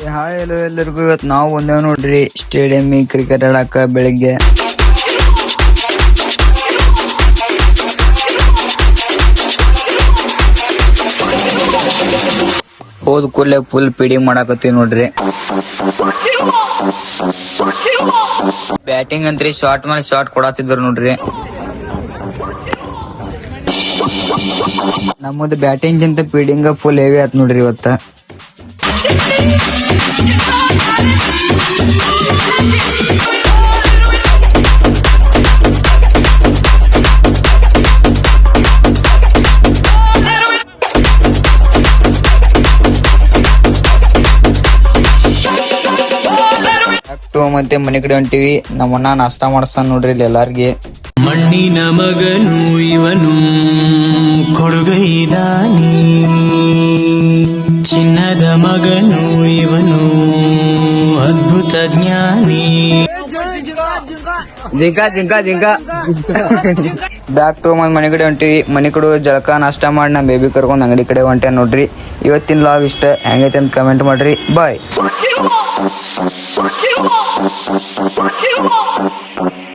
Hi hello ಎಲ್ಲರಿಗೂ. ಇವತ್ತು ನಾವು ಒಂದೇವ್ ನೋಡ್ರಿ ಸ್ಟೇಡಿಯಂ ಕ್ರಿಕೆಟ್ ಆಡಾಕ. ಬೆಳಿಗ್ಗೆ ಹೋದ್ ಕೂಡಲೇ ಫುಲ್ ಫೀಡಿಂಗ್ ಮಾಡಾಕತ್ತೀವಿ ನೋಡ್ರಿ. ಬ್ಯಾಟಿಂಗ್ ಅಂತ್ರಿ ಶಾರ್ಟ್ ಮೇಲೆ ಶಾರ್ಟ್ ಕೊಡಾತಿದ್ರು ನೋಡ್ರಿ. ನಮ್ಮದು ಬ್ಯಾಟಿಂಗ್ ಗಿಂತ ಫೀಡಿಂಗ್ ಫುಲ್ ಹೆವಿ ಆತ್ ನೋಡ್ರಿ ಇವತ್ತ. ಮತ್ತೆ ಮನೆ ಕಡೆ ಹೊಂಟಿವಿ. ನಮ್ಮನ್ನ ನಾಷ್ಟಾ ಮಾಡಿಸ್ತಾನ ನೋಡ್ರಿ ಇಲ್ಲಿ ಎಲ್ಲಾರ್ಗಿ. ಮಣ್ಣಿನ ಮಗನು ಇವನು ಕೊಡುಗೈದಾನಿ, ಚಿನ್ನದ ಮಗನು ಇವನು ಅದ್ಭುತ ಜ್ಞಾನಿ. ಜಿಂಕ ಜಿಂಕ ಜಿಂಕ ಬ್ಯಾಕ್ ಟು ಮನೆ ಕಡೆ ಹೊಂಟಿವಿ. ಮನೆ ಕಡೆ ಜಳಕ ನಾಷ್ಟಾ ಮಾಡಿ ನಾ ಬೇಬಿ ಕರ್ಕೊಂಡ್ ಅಂಗಡಿ ಕಡೆ ಹೊಂಟೆ ನೋಡ್ರಿ. ಇವತ್ತಿನ ಲಾಗ್ ಇಷ್ಟ ಹೆಂಗೈತೆ ಅಂತ ಕಮೆಂಟ್ ಮಾಡ್ರಿ. ಬಾಯ್.